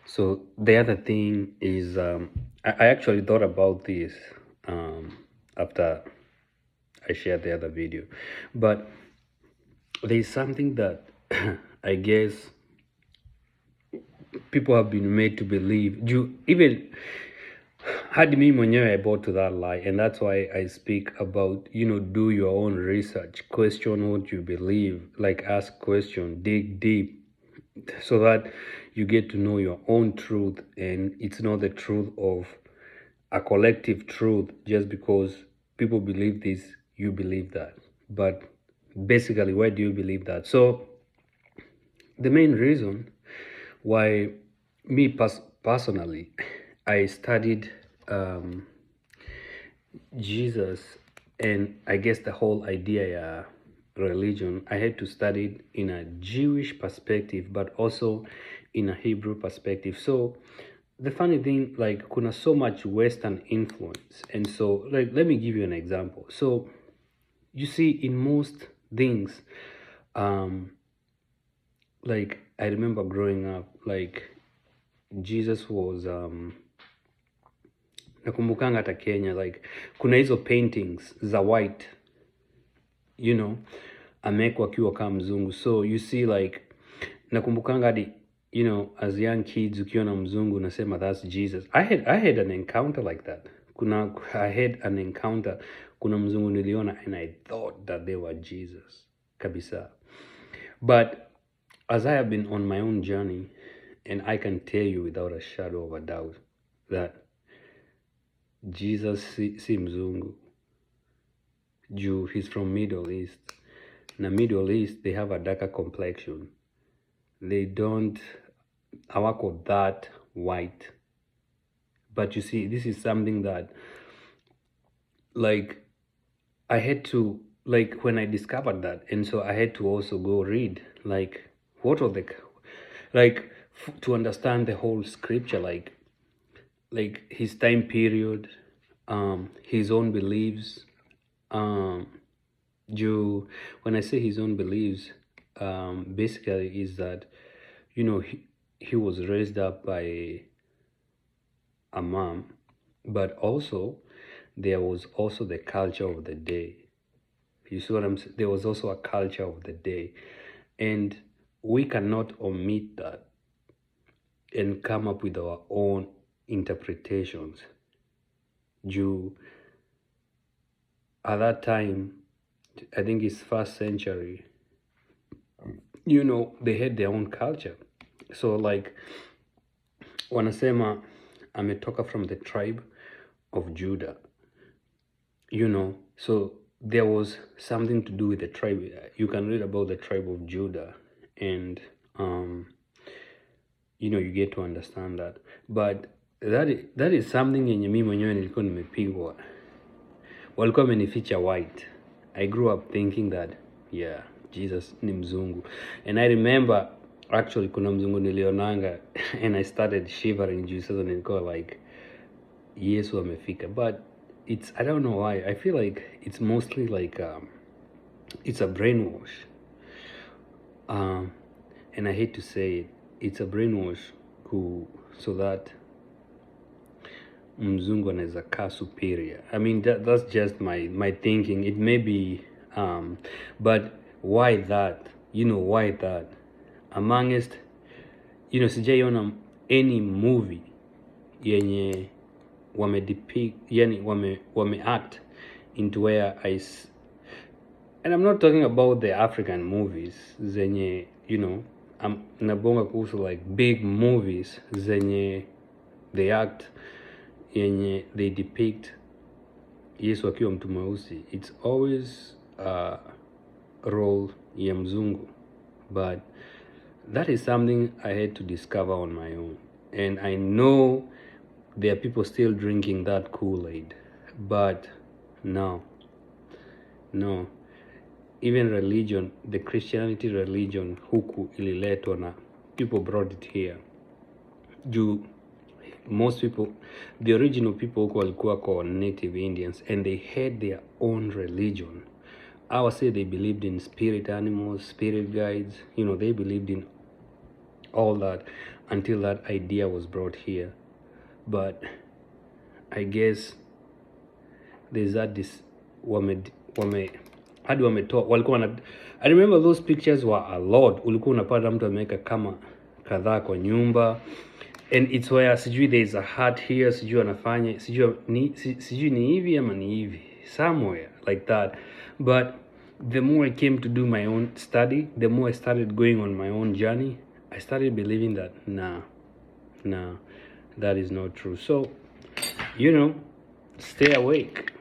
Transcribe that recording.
So the other thing is, I actually thought about this after I shared the other video, but there's something that I guess people have been made to believe. You even had me mwenyewe I bought to that lie, and that's why I speak about, do your own research, question what you believe, like ask question, dig deep, so that you get to know your own truth, and it's not the truth of a collective truth just because people believe this, you believe that. But basically, why do you believe that? So the main reason why me personally, I studied Jesus, and I guess the whole idea religion, I had to study it in a Jewish perspective, but also in a Hebrew perspective. So the funny thing, like, kuna so much Western influence, and so, like, let me give you an example. So you see, in most things, um, like, I remember growing up, like, Jesus was nakumbukanga hata Kenya, like kuna hizo paintings za white, amewekwa akiwa kama mzungu. So you see, like, nakumbukanga hadi, as young kids ukiona mzungu unasema that's Jesus. I had an encounter like that. I had an encounter, kuna mzungu niliona and I thought that they were Jesus kabisa. But as I have been on my own journey, and I can tell you without a shadow of a doubt that Jesus si mzungu. Jew, he's from Middle East. In the Middle East, they have a darker complexion. They don't hawako that white. But you see, this is something that, like, I had to, like, when I discovered that, and so I had to also go read, like, what are the, like, to understand the whole scripture, like his time period, his own beliefs. When I say his own beliefs, basically is that, he was raised up by a mom, but also there was also the culture of the day. You see what I'm saying? There was also a culture of the day, and we cannot omit that and come up with our own interpretations. At that time, I think it's first century, they had their own culture. So, like, wanasema ametoka from the tribe of Judah, so there was something to do with the tribe. You can read about the tribe of Judah, and you get to understand that. But that is something yenye mimi mwenyewe nilikuwa nimepigwa, walikuwa wamenificha white. I grew up thinking that, yeah, Jesus ni mzungu. And I remember, actually, kuna mzungu nilionanga and I started shivering juu sasa nilikuwa like, Yesu amefika. But I don't know why, I feel like it's mostly like, it's a brainwash. And I hate to say it, it's a brainwash so that mzungu anaweza kaa superior. I mean, that's just my thinking. It may be, but why that? Why that? Amongst, sijaiona any movie yenye wame depict, yani wame act into where and I'm not talking about the African movies zenye, nabonga kuhusu like big movies zenye they act, yenye they depict Yesu akiwa mtu mweusi. It's always a role ya mzungu. But that is something I had to discover on my own, and I know there are people still drinking that Kool-Aid. But no, even religion, the Christianity religion huku ililetwa na people brought it here. Most people, the original people huku walikuwa kwa native Indians, and they had their own religion. I would say they believed in spirit animals, spirit guides, they believed in all that until that idea was brought here. But I guess there's that this hadi wametoa walikuwa na, I remember those pictures were a lot. Ulikuwa unapata mtu ameweka kama kadhaa kwa nyumba, and it's where sijui there's a heart here, sijui anafanya sijui ni hivi ama ni hivi, somewhere like that. But the more I came to do my own study, the more I started going on my own journey, I started believing that nah, that is not true. So, stay awake.